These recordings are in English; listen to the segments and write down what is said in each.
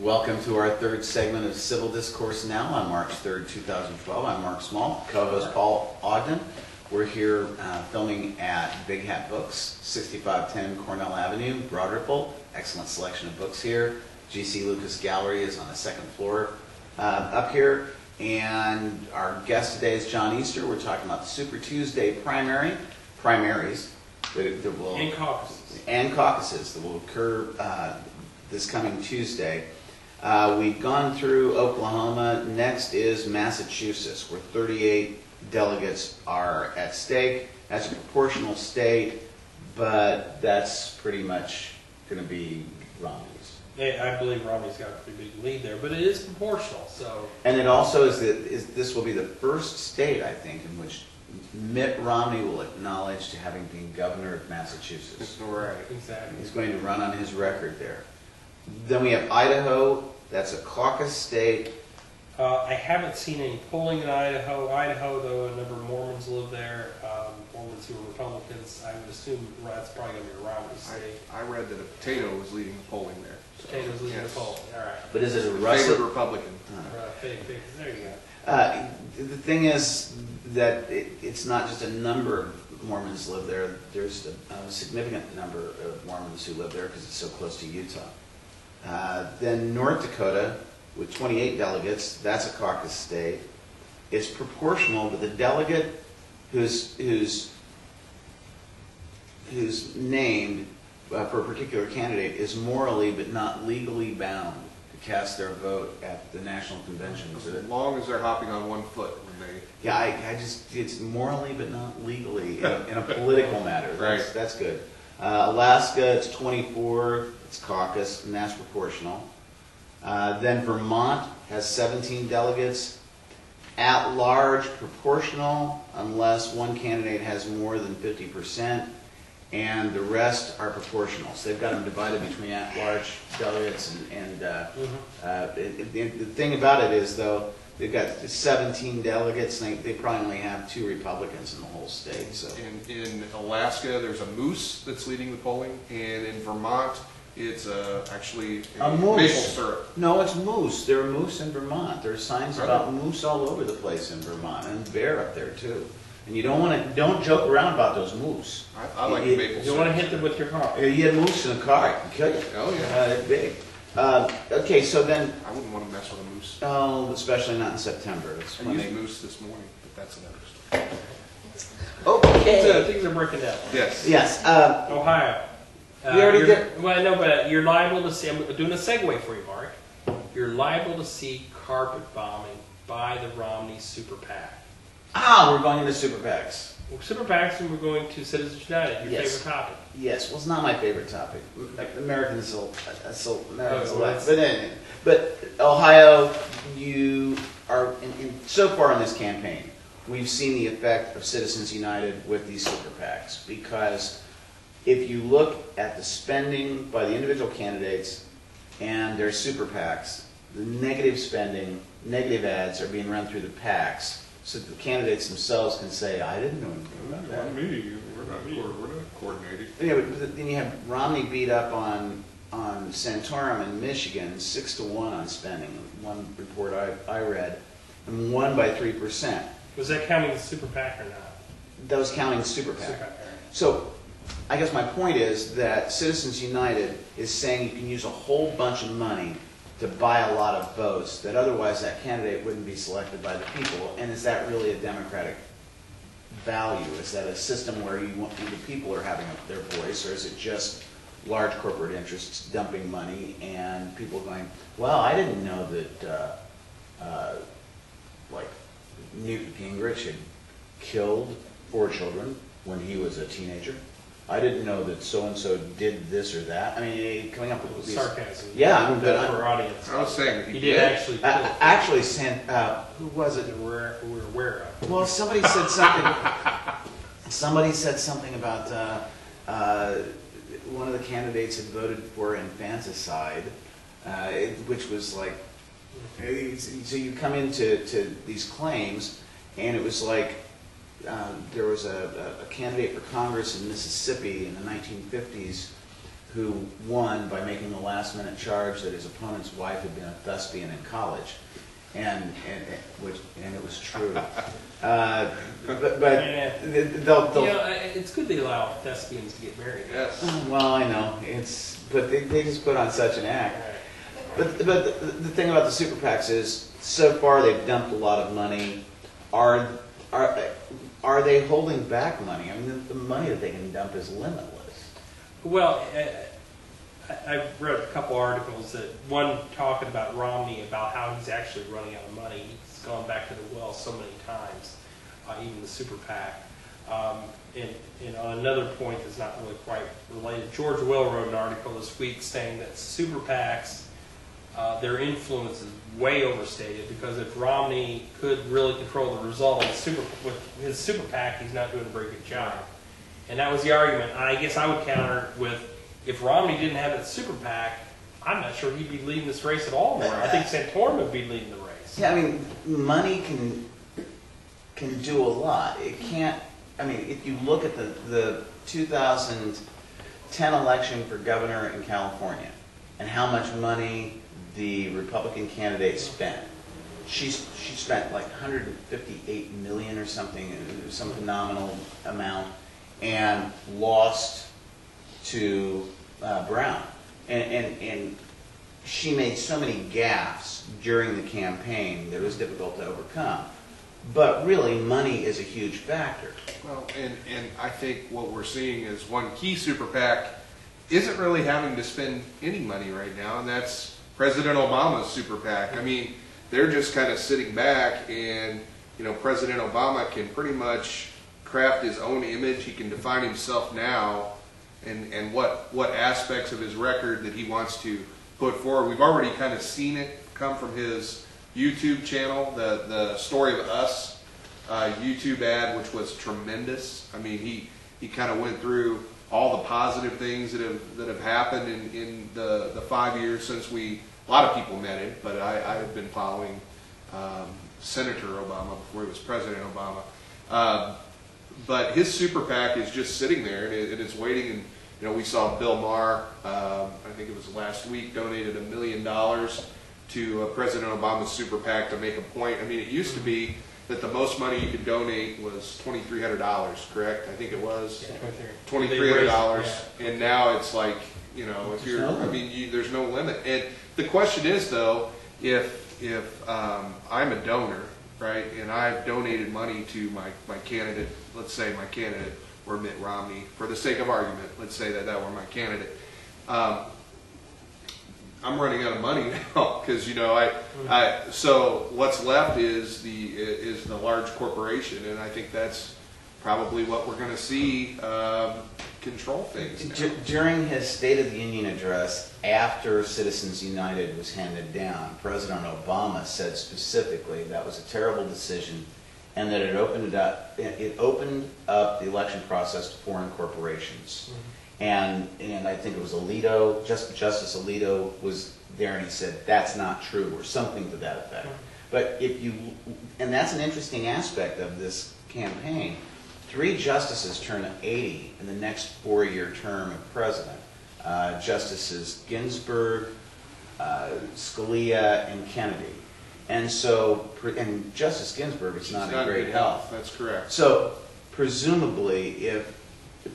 Welcome to our third segment of Civil Discourse Now on March 3rd, 2012. I'm Mark Small, co-host Paul Ogden. We're here filming at Big Hat Books, 6510 Cornell Avenue, Broad Ripple. Excellent selection of books here. G.C. Lucas Gallery is on the second floor up here. And our guest today is John Easter. We're talking about the Super Tuesday primaries that will, and caucuses that will occur this coming Tuesday. We've gone through Oklahoma. Next is Massachusetts, where 38 delegates are at stake. That's a proportional state, but that's pretty much going to be Romney's. I believe Romney's got a pretty big lead there, but it is proportional. So, and it also this will be the first state, I think, in which Mitt Romney will acknowledge to having been governor of Massachusetts. Right, exactly. He's going to run on his record there. Then we have Idaho. That's a caucus state. I haven't seen any polling in Idaho. Idaho, though, a number of Mormons live there. Mormons who are Republicans. I would assume that's probably going to be a Romney state. I read that a potato was leading the polling there. So, potato's leading the polling. All right. But is it a Russell? Favorite Republican. There you go. The thing is that it's not just a number of Mormons live there. There's a significant number of Mormons who live there because it's so close to Utah. Then North Dakota, with 28 delegates, that's a caucus state. It's proportional, but the delegate who's named for a particular candidate is morally but not legally bound to cast their vote at the national convention. As long as they're hopping on one foot when they... Yeah, it's morally but not legally in a political matter. Right. That's good. Alaska, it's 24. It's caucus, and that's proportional. Then Vermont has 17 delegates. At large, proportional, unless one candidate has more than 50%, and the rest are proportional. So they've got them divided between at-large delegates and the thing about it is, though, they've got 17 delegates, and they probably only have 2 Republicans in the whole state. So in Alaska, there's a moose that's leading the polling, and in Vermont, it's actually a moose. maple syrup. No, it's moose. There are moose in Vermont. There are signs about moose all over the place in Vermont, and bear up there too. And you don't joke around about those moose. I like the maple syrup. You want to hit them with your car. You had moose in a car, it can kill you. Oh yeah, they're big. Okay, so then. I wouldn't want to mess with a moose. Oh, especially not in September. That's I used moose this morning, but that's another story. Okay. So things are breaking down. Yes. Yes. Ohio. We already did. Well, no, but you're liable to see. I'm doing a segue for you, Mark. You're liable to see carpet bombing by the Romney Super PAC. We're going into Super PACs. Super PACs, and we're going to Citizens United. Your favorite topic? Yes. Well, it's not my favorite topic. Americans elect. Oh, But Ohio, you are so far in this campaign, we've seen the effect of Citizens United with these Super PACs, because if you look at the spending by the individual candidates and their Super PACs, the negative spending, negative ads are being run through the PACs, so that the candidates themselves can say, I didn't know anything about that. We're not coordinating. But then you have Romney beat up on Santorum in Michigan, 6-1 on spending, one report I read, and won by 3%. Was that counting the Super PAC or not? That was counting Super PAC. So I guess my point is that Citizens United is saying you can use a whole bunch of money to buy a lot of votes, that otherwise that candidate wouldn't be selected by the people. And is that really a democratic value? Is that a system where the people are having their voice, or is it just large corporate interests dumping money and people going, well, I didn't know that like Newt Gingrich had killed 4 children when he was a teenager. I didn't know that so-and-so did this or that. I mean, coming up with these... Sarcasm. Yeah, I mean, but for our audience. I was saying that he did actually kill actually, who was it? We were aware of. Well, somebody said something... somebody said something about one of the candidates had voted for infanticide, which was like... So you come into these claims, and it was like... there was a candidate for Congress in Mississippi in the 1950s who won by making the last-minute charge that his opponent's wife had been a thespian in college, and it was true. But Yeah. they'll You know, it's good they allow thespians to get married. Yes. well, I know but they just put on such an act. But the thing about the super PACs is, so far they've dumped a lot of money. Are they holding back money? I mean, the money that they can dump is limitless. Well, I've read a couple articles that one talking about Romney, about how he's actually running out of money. He's gone back to the well so many times, even the super PAC. And on another point that's not really quite related, George Will wrote an article this week saying that super PACs, their influence is way overstated, because if Romney could really control the result with his super PAC, he's not doing a very good job. And that was the argument. I guess I would counter with, if Romney didn't have a super PAC, I'm not sure he'd be leading this race at all anymore. I think Santorum would be leading the race. Yeah, I mean, money can do a lot. It can't. I mean, if you look at the 2010 election for governor in California and how much money the Republican candidate spent, she spent like $158 million or something, some phenomenal amount, and lost to Brown. And she made so many gaffes during the campaign that it was difficult to overcome. But really, money is a huge factor. Well, and I think what we're seeing is one key super PAC isn't really having to spend any money right now, and that's President Obama's super PAC. I mean, they're just kind of sitting back, and President Obama can pretty much craft his own image. He can define himself now, and what aspects of his record that he wants to put forward. We've already kind of seen it come from his YouTube channel, the Story of Us YouTube ad, which was tremendous. I mean, he kind of went through all the positive things that have happened in the 5 years since a lot of people met him, but I have been following Senator Obama before he was President Obama. But his super PAC is just sitting there, and it's waiting. And we saw Bill Maher, I think it was last week, donated $1 million to President Obama's super PAC to make a point. I mean, it used to be that the most money you could donate was $2,300, correct? I think it was $2,300, and now it's like, if you're, I mean, there's no limit. And the question is, though, if I'm a donor, right, and I've donated money to my candidate, let's say my candidate were Mitt Romney, for the sake of argument, let's say that were my candidate. I'm running out of money now because so what's left is the large corporation, and I think that's probably what we're going to see control things now. During his State of the Union address, after Citizens United was handed down, President Obama said specifically that was a terrible decision, and that it opened up the election process to foreign corporations. Mm-hmm. And I think it was Alito, Justice Alito was there, and he said that's not true, or something to that effect. But and that's an interesting aspect of this campaign. 3 justices turn 80 in the next 4-year term of president. Justices Ginsburg, Scalia, and Kennedy. And Justice Ginsburg is not in great health. That's correct. So presumably, if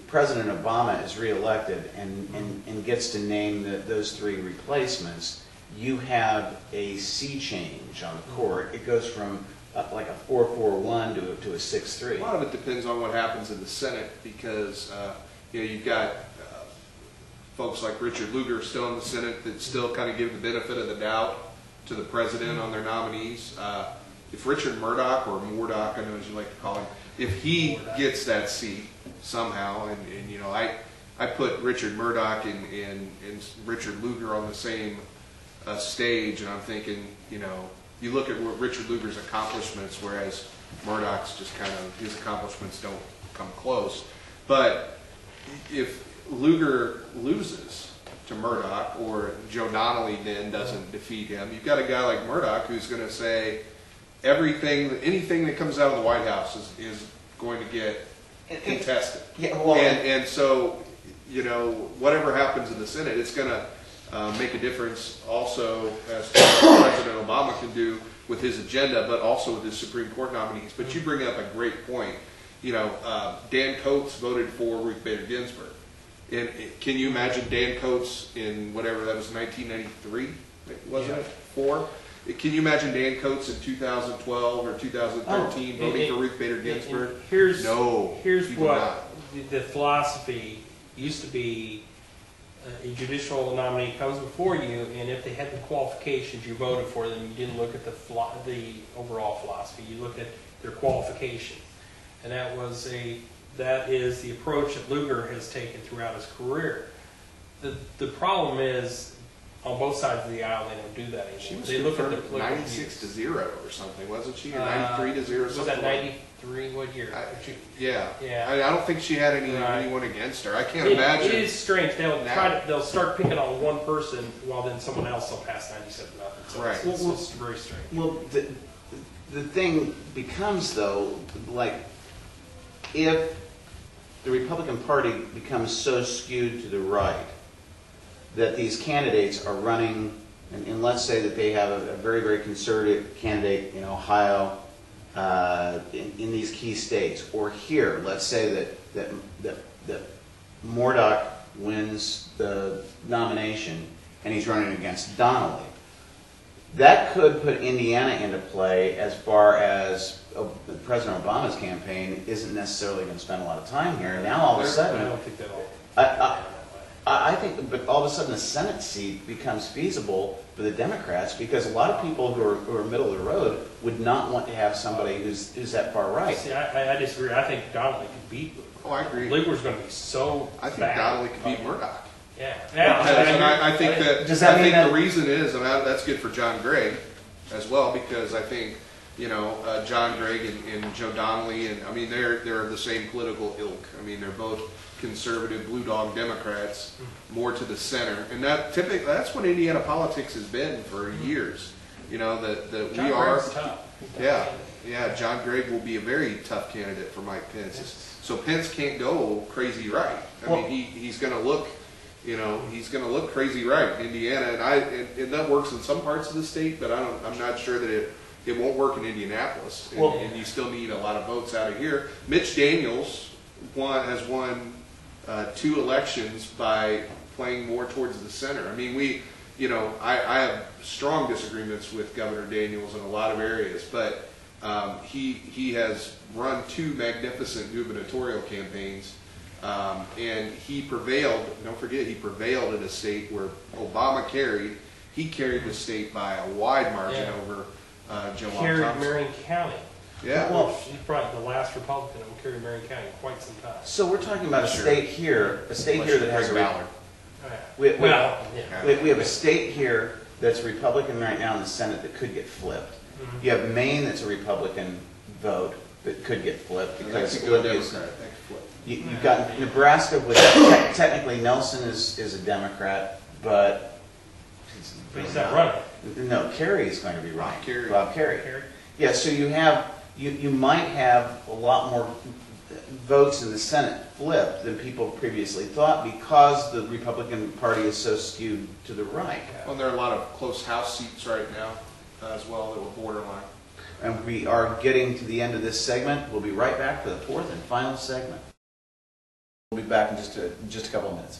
President Obama is reelected and gets to name those 3 replacements, you have a sea change on the court. It goes from like a 4-4-1 to a 6-3. A lot of it depends on what happens in the Senate, because you've got folks like Richard Lugar still in the Senate that still kind of give the benefit of the doubt to the president on their nominees. If Richard Murdoch, or Murdoch, I know as you like to call him, if he gets that seat somehow, and I put Richard Murdoch and Richard Lugar on the same stage, and I'm thinking, you look at Richard Lugar's accomplishments, whereas Murdoch's just kind of, his accomplishments don't come close. But if Lugar loses to Murdoch, or Joe Donnelly then doesn't defeat him, you've got a guy like Murdoch who's going to say anything that comes out of the White House is going to get contested. Yeah, well, and so you know, whatever happens in the Senate, it's going to make a difference also as to what President Obama can do with his agenda, but also with his Supreme Court nominees. But you bring up a great point. You know, Dan Coates voted for Ruth Bader Ginsburg. And can you imagine Dan Coates in whatever that was, 1993, wasn't it? 4? Can you imagine Dan Coates in 2012 or 2013 voting for Ruth Bader Ginsburg? Here's what not. The philosophy used to be: a judicial nominee comes before you, and if they had the qualifications, you voted for them. You didn't look at the overall philosophy. You looked at their qualifications, and that is the approach that Lugar has taken throughout his career. The problem is, on both sides of the aisle, they don't do that anymore. She was they look at the 96-0 or something, wasn't she? Or 93-0. Was that 93? What year? Yeah. Yeah. I don't think she had anyone against her. I can't imagine. It is strange. They'll start picking on one person, while then someone else will pass 97-0. So right. It's very strange. Well, the thing becomes, though, like, if the Republican Party becomes so skewed to the right that these candidates are running, and let's say that they have a very, very conservative candidate in Ohio, in these key states, or here, let's say that Murdoch wins the nomination and he's running against Donnelly. That could put Indiana into play as far as President Obama's campaign isn't necessarily going to spend a lot of time here. Now all of a sudden, I don't think that'll. I think, but all of a sudden the Senate seat becomes feasible for the Democrats because a lot of people who are middle of the road would not want to have somebody who's that far right. See, I disagree. I think Donnelly could beat Lugar. Oh, I agree. Lugar's going to be so I think bad. Donnelly could beat Murdoch. Yeah. And I think that Does that mean that the reason is, and that's good for John Gregg as well, because I think John Gregg and Joe Donnelly, and I mean they're the same political ilk. I mean they're both conservative blue dog Democrats, more to the center, and that's what Indiana politics has been for years. You know that John we are. Gregg's tough. Yeah. John Gregg will be a very tough candidate for Mike Pence. Yes. So Pence can't go crazy right. I mean he's going to look. He's going to look crazy right in Indiana, and that works in some parts of the state, but I'm not sure that it won't work in Indianapolis, and you still need a lot of votes out of here. Mitch Daniels has won 2 elections by playing more towards the center. I mean, I have strong disagreements with Governor Daniels in a lot of areas, but he has run 2 magnificent gubernatorial campaigns. And he prevailed, don't forget, he prevailed in a state where Obama carried. He carried the state by a wide margin over Joe Thompson. Carried Marion County. Yeah. Well, he's probably the last Republican that will carry Marion County in quite some time. So we're talking about a state here that has Ballard. we have a state here that's Republican right now in the Senate that could get flipped. Mm-hmm. You have Maine that's a Republican vote that could get flipped because That could go Olivia's- Democrat. That could flip. You've got Nebraska, which technically Nelson is a Democrat, but But he's not running. no, Kerry is going to be running. Bob Kerry. Kerry. Yeah, so you might have a lot more votes in the Senate flipped than people previously thought because the Republican Party is so skewed to the right. Well, there are a lot of close House seats right now as well that were borderline. And we are getting to the end of this segment. We'll be right back for the 4th and final segment. We'll be back in just a couple of minutes.